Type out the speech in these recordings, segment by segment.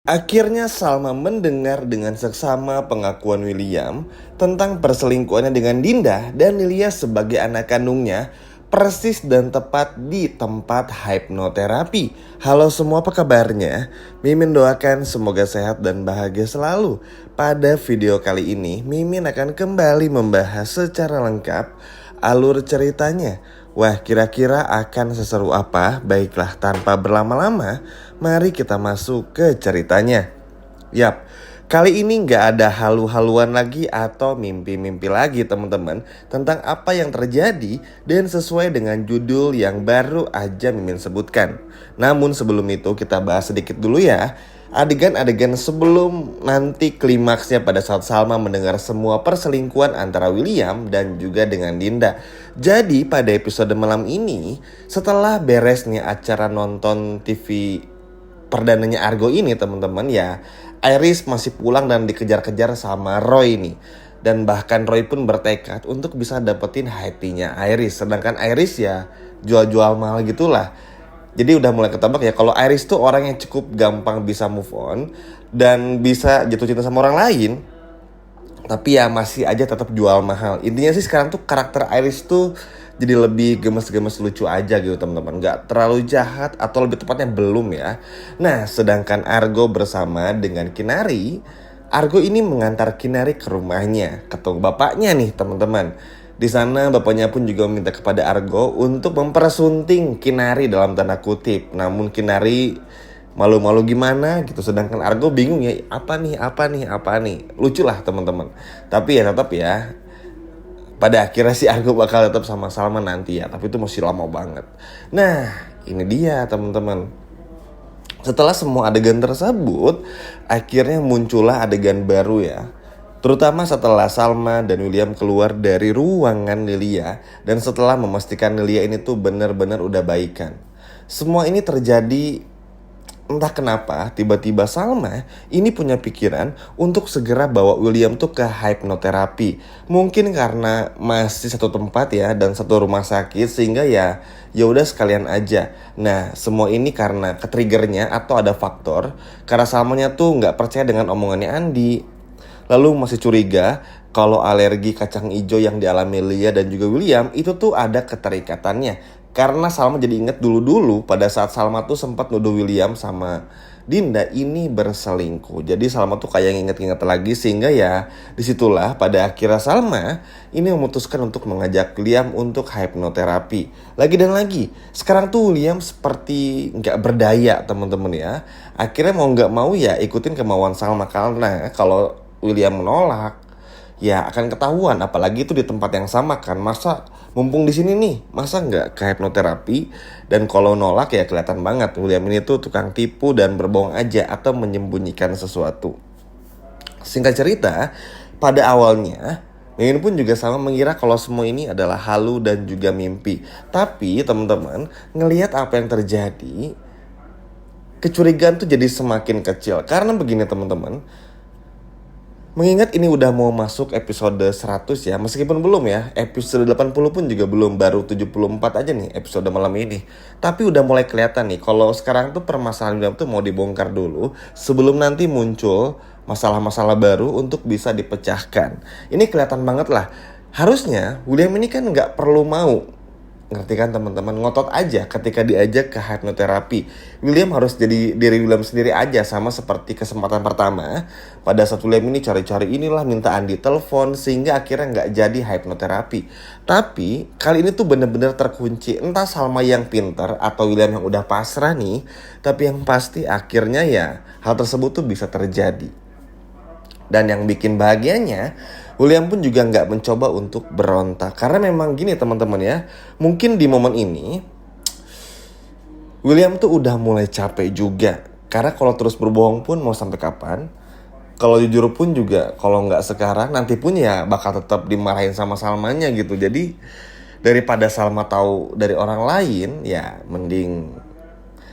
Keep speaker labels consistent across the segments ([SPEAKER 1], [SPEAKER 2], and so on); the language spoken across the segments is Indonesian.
[SPEAKER 1] Akhirnya Salma mendengar dengan seksama pengakuan William tentang perselingkuhannya dengan Dinda dan Lilia sebagai anak kandungnya, persis dan tepat di tempat hipnoterapi. Halo semua, apa kabarnya? Mimin doakan semoga sehat dan bahagia selalu. Pada video kali ini, Mimin akan kembali membahas secara lengkap alur ceritanya. Wah, kira-kira akan seseru apa? Baiklah, tanpa berlama-lama, mari kita masuk ke ceritanya. Yap, kali ini nggak ada halu-haluan lagi atau mimpi-mimpi lagi teman-teman tentang apa yang terjadi dan sesuai dengan judul yang baru aja Mimin sebutkan. Namun sebelum itu kita bahas sedikit dulu ya. Adegan-adegan sebelum nanti klimaksnya pada saat Salma mendengar semua perselingkuhan antara William dan juga dengan Dinda. Jadi pada episode malam ini, setelah beresnya acara nonton TV perdananya Argo ini teman-teman ya, Iris masih pulang dan dikejar-kejar sama Roy nih. Dan bahkan Roy pun bertekad untuk bisa dapetin hatinya Iris. Sedangkan Iris ya jual-jual mahal gitulah. Jadi udah mulai ketebak ya kalau Iris tuh orang yang cukup gampang bisa move on dan bisa jatuh cinta sama orang lain. Tapi ya masih aja tetap jual mahal. Intinya sih sekarang tuh karakter Iris tuh jadi lebih gemes-gemes lucu aja gitu teman-teman. Gak terlalu jahat atau lebih tepatnya belum ya. Nah sedangkan Argo bersama dengan Kinari, Argo ini mengantar Kinari ke rumahnya, ketemu bapaknya nih teman-teman. Di sana bapaknya pun juga meminta kepada Argo untuk mempersunting Kinari dalam tanda kutip. Namun Kinari malu-malu gimana gitu. Sedangkan Argo bingung ya, apa nih. Lucu lah teman-teman. Tapi ya tetap ya, pada akhirnya si Argo bakal tetap sama Salma nanti ya. Tapi itu masih lama banget. Nah ini dia teman-teman. Setelah semua adegan tersebut, akhirnya muncullah adegan baru ya. Terutama setelah Salma dan William keluar dari ruangan Lilia dan setelah memastikan Lilia ini tuh benar-benar udah baikan. Semua ini terjadi entah kenapa tiba-tiba Salma ini punya pikiran untuk segera bawa William tuh ke hipnoterapi. Mungkin karena masih satu tempat ya dan satu rumah sakit sehingga ya udah sekalian aja. Nah semua ini karena ketriggernya atau ada faktor karena Salmanya tuh nggak percaya dengan omongannya Andi. Lalu masih curiga kalau alergi kacang hijau yang dialami Lia dan juga William itu tuh ada keterikatannya. Karena Salma jadi inget dulu-dulu pada saat Salma tuh sempat nuduh William sama Dinda ini berselingkuh. Jadi Salma tuh kayak nginget-nginget lagi sehingga ya disitulah pada akhirnya Salma ini memutuskan untuk mengajak William untuk hipnoterapi. Lagi dan lagi, sekarang tuh William seperti nggak berdaya teman-teman ya. Akhirnya mau nggak mau ya ikutin kemauan Salma karena kalau William menolak, ya akan ketahuan. Apalagi itu di tempat yang sama kan. Masa mumpung di sini nih, masa nggak ke hipnoterapi? Dan kalau nolak ya kelihatan banget William ini tuh tukang tipu dan berbohong aja atau menyembunyikan sesuatu. Singkat cerita, pada awalnya Mimin pun juga sama mengira kalau semua ini adalah halu dan juga mimpi. Tapi teman-teman, ngelihat apa yang terjadi, kecurigaan tuh jadi semakin kecil. Karena begini teman-teman, mengingat ini udah mau masuk episode 100 ya, meskipun belum ya, episode 80 pun juga belum, baru 74 aja nih episode malam ini. Tapi udah mulai kelihatan nih, kalau sekarang tuh permasalahan William tuh mau dibongkar dulu, sebelum nanti muncul masalah-masalah baru untuk bisa dipecahkan. Ini kelihatan banget lah, harusnya William ini kan gak perlu mau, ngerti kan teman-teman, ngotot aja ketika diajak ke hipnoterapi. William harus jadi diri William sendiri aja, sama seperti kesempatan pertama pada saat William ini cari-cari inilah, minta Andi telepon sehingga akhirnya nggak jadi hipnoterapi. Tapi kali ini tuh bener-bener terkunci, entah Salma yang pinter atau William yang udah pasrah nih. Tapi yang pasti akhirnya ya hal tersebut tuh bisa terjadi. Dan yang bikin bahagianya, William pun juga nggak mencoba untuk berontak. Karena memang gini teman-teman ya, mungkin di momen ini William tuh udah mulai capek juga. Karena kalau terus berbohong pun mau sampai kapan? Kalau jujur pun juga kalau nggak sekarang nanti pun ya bakal tetap dimarahin sama Salmanya gitu. Jadi daripada Salma tahu dari orang lain, ya mending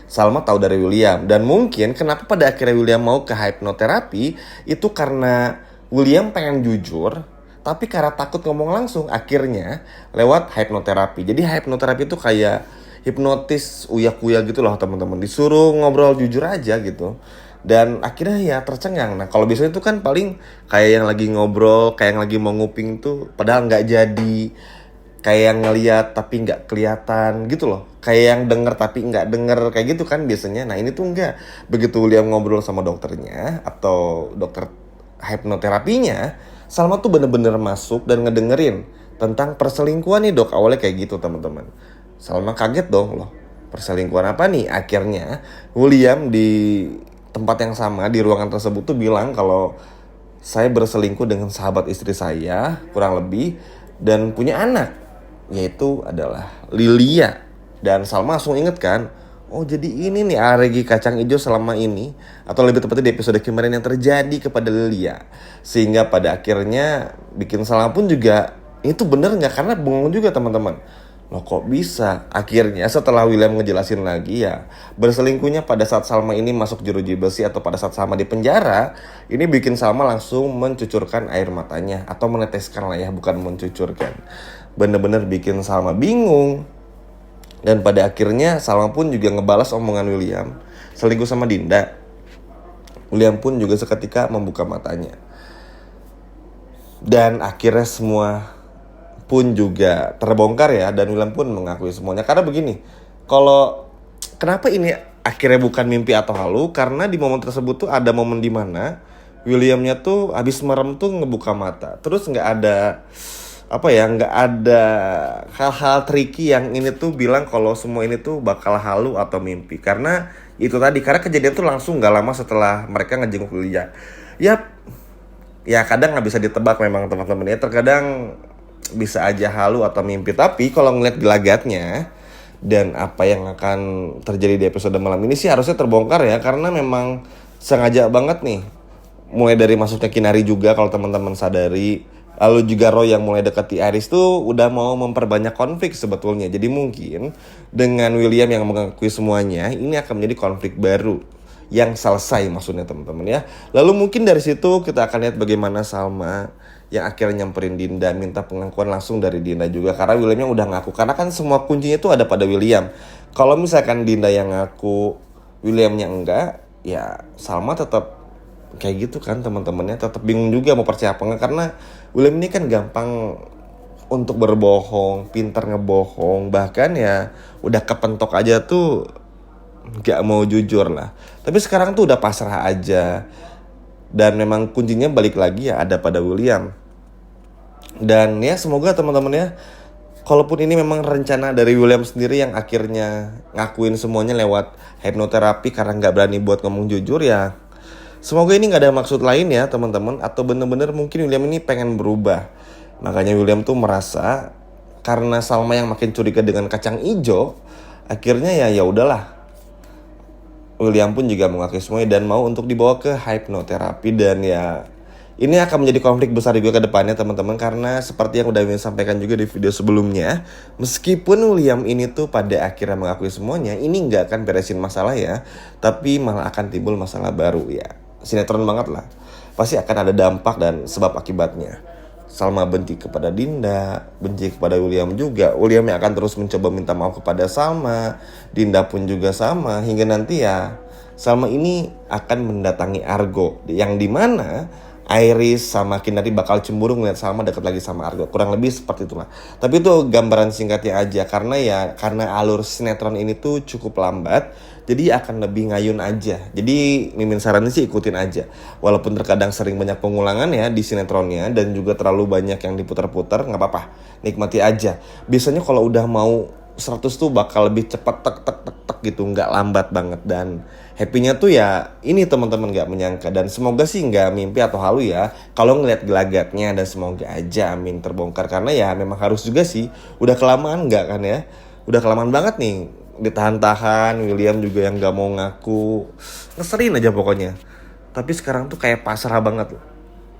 [SPEAKER 1] Salma tahu dari William. Dan mungkin kenapa pada akhirnya William mau ke hipnoterapi itu karena William pengen jujur, tapi karena takut ngomong langsung akhirnya lewat hipnoterapi. Jadi hipnoterapi itu kayak hipnotis uya-kuya gitu loh teman-teman. Disuruh ngobrol jujur aja gitu. Dan akhirnya ya tercengang. Nah kalau biasanya itu kan paling kayak yang lagi ngobrol, kayak yang lagi mau nguping tuh padahal nggak jadi, kayak yang ngeliat tapi nggak kelihatan gitu loh, kayak yang denger tapi nggak denger, kayak gitu kan biasanya. Nah ini tuh enggak, begitu William ngobrol sama dokternya atau dokter hipnoterapinya, Salma tuh bener-bener masuk dan ngedengerin tentang perselingkuhan nih dok. Awalnya kayak gitu teman-teman. Salma kaget dong loh, perselingkuhan apa nih. Akhirnya William di tempat yang sama di ruangan tersebut tuh bilang kalau saya berselingkuh dengan sahabat istri saya kurang lebih, dan punya anak, yaitu adalah Lilia. Dan Salma langsung inget kan, oh jadi ini nih alergi kacang hijau selama ini, atau lebih tepatnya di episode kemarin yang terjadi kepada Lilia. Sehingga pada akhirnya bikin Salma pun juga, itu bener nggak, karena bengong juga teman-teman. Loh kok bisa? Akhirnya setelah William ngejelasin lagi ya, berselingkuhnya pada saat Salma ini masuk jeruji besi atau pada saat Salma di penjara, ini bikin Salma langsung mencucurkan air matanya, atau meneteskan lah ya, bukan mencucurkan. Bener-bener bikin Salma bingung. Dan pada akhirnya Salma pun juga ngebalas omongan William, selingkuh sama Dinda. William pun juga seketika membuka matanya. Dan akhirnya semua pun juga terbongkar ya, dan William pun mengakui semuanya. Karena begini, kalau kenapa ini akhirnya bukan mimpi atau halu, karena di momen tersebut tuh ada momen di mana Williamnya tuh habis merem tuh ngebuka mata, terus nggak ada nggak ada hal-hal tricky yang ini tuh bilang kalau semua ini tuh bakal halu atau mimpi. Karena itu tadi, karena kejadian tuh langsung nggak lama setelah mereka ngejenguk Lilia. Ya kadang nggak bisa ditebak memang teman-teman ya, terkadang bisa aja halu atau mimpi. Tapi kalau ngeliat gelagatnya dan apa yang akan terjadi di episode malam ini sih harusnya terbongkar ya, karena memang sengaja banget nih. Mulai dari masuknya Kinari juga kalau teman-teman sadari, lalu juga Roy yang mulai dekati Iris tuh udah mau memperbanyak konflik sebetulnya. Jadi mungkin dengan William yang mengakui semuanya, ini akan menjadi konflik baru yang selesai maksudnya teman-teman ya. Lalu mungkin dari situ kita akan lihat bagaimana Salma yang akhirnya nyamperin Dinda, minta pengakuan langsung dari Dinda juga, karena Williamnya udah ngaku. Karena kan semua kuncinya itu ada pada William. Kalau misalkan Dinda yang ngaku, Williamnya enggak, ya Salma tetap kayak gitu kan teman-temannya, tetap bingung juga mau percaya apa enggak. Karena William ini kan gampang untuk berbohong, pintar ngebohong, bahkan ya udah kepentok aja tuh gak mau jujur lah. Tapi sekarang tuh udah pasrah aja. Dan memang kuncinya balik lagi ya ada pada William. Dan ya semoga teman-teman ya, kalaupun ini memang rencana dari William sendiri yang akhirnya ngakuin semuanya lewat hipnoterapi karena gak berani buat ngomong jujur ya, semoga ini gak ada maksud lain ya teman-teman. Atau bener-bener mungkin William ini pengen berubah. Makanya William tuh merasa karena Salma yang makin curiga dengan kacang ijo, akhirnya ya udahlah, William pun juga mengakui semuanya dan mau untuk dibawa ke hipnoterapi. Dan ya ini akan menjadi konflik besar juga ke depannya teman-teman, karena seperti yang udah William sampaikan juga di video sebelumnya, meskipun William ini tuh pada akhirnya mengakui semuanya, ini nggak akan beresin masalah ya, tapi malah akan timbul masalah baru ya. Sinetron banget lah, pasti akan ada dampak dan sebab akibatnya. Salma benci kepada Dinda, benci kepada William juga. William yang akan terus mencoba minta maaf kepada Salma, Dinda pun juga sama, hingga nanti ya Salma ini akan mendatangi Argo, yang dimana Iris sama Kinari bakal cemburu ngeliat Salma deket lagi sama Argo. Kurang lebih seperti itulah. Tapi itu gambaran singkatnya aja, karena alur sinetron ini tuh cukup lambat, jadi akan lebih ngayun aja. Jadi Mimin saranin sih ikutin aja. Walaupun terkadang sering banyak pengulangan ya di sinetronnya, dan juga terlalu banyak yang diputar-putar, gak apa-apa, nikmati aja. Biasanya kalau udah mau 100 tuh bakal lebih cepat tek tek tek tek gitu, nggak lambat banget. Dan happy-nya tuh ya ini teman-teman nggak menyangka, dan semoga sih nggak mimpi atau halu ya kalau ngeliat gelagatnya, dan semoga aja amin terbongkar. Karena ya memang harus juga sih, udah kelamaan nggak kan ya, udah kelamaan banget nih ditahan-tahan. William juga yang nggak mau ngaku, ngeselin aja pokoknya. Tapi sekarang tuh kayak pasrah banget loh.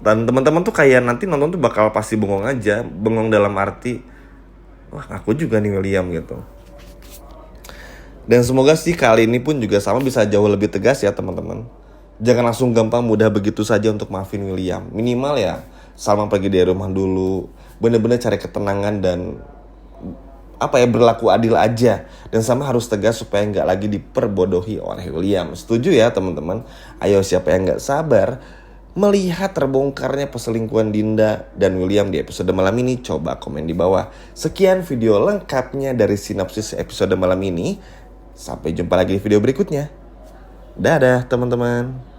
[SPEAKER 1] Dan teman-teman tuh kayak nanti nonton tuh bakal pasti bengong aja, bengong dalam arti wah aku juga nih William gitu. Dan semoga sih kali ini pun juga Salma bisa jauh lebih tegas ya teman-teman. Jangan langsung gampang mudah begitu saja untuk maafin William. Minimal ya Salma pergi dari rumah dulu, bener-bener cari ketenangan dan berlaku adil aja. Dan Sam harus tegas supaya nggak lagi diperbodohi oleh William. Setuju ya teman-teman? Ayo, siapa yang nggak sabar melihat terbongkarnya perselingkuhan Dinda dan William di episode malam ini? Coba komen di bawah. Sekian video lengkapnya dari sinopsis episode malam ini. Sampai jumpa lagi di video berikutnya. Dadah teman-teman.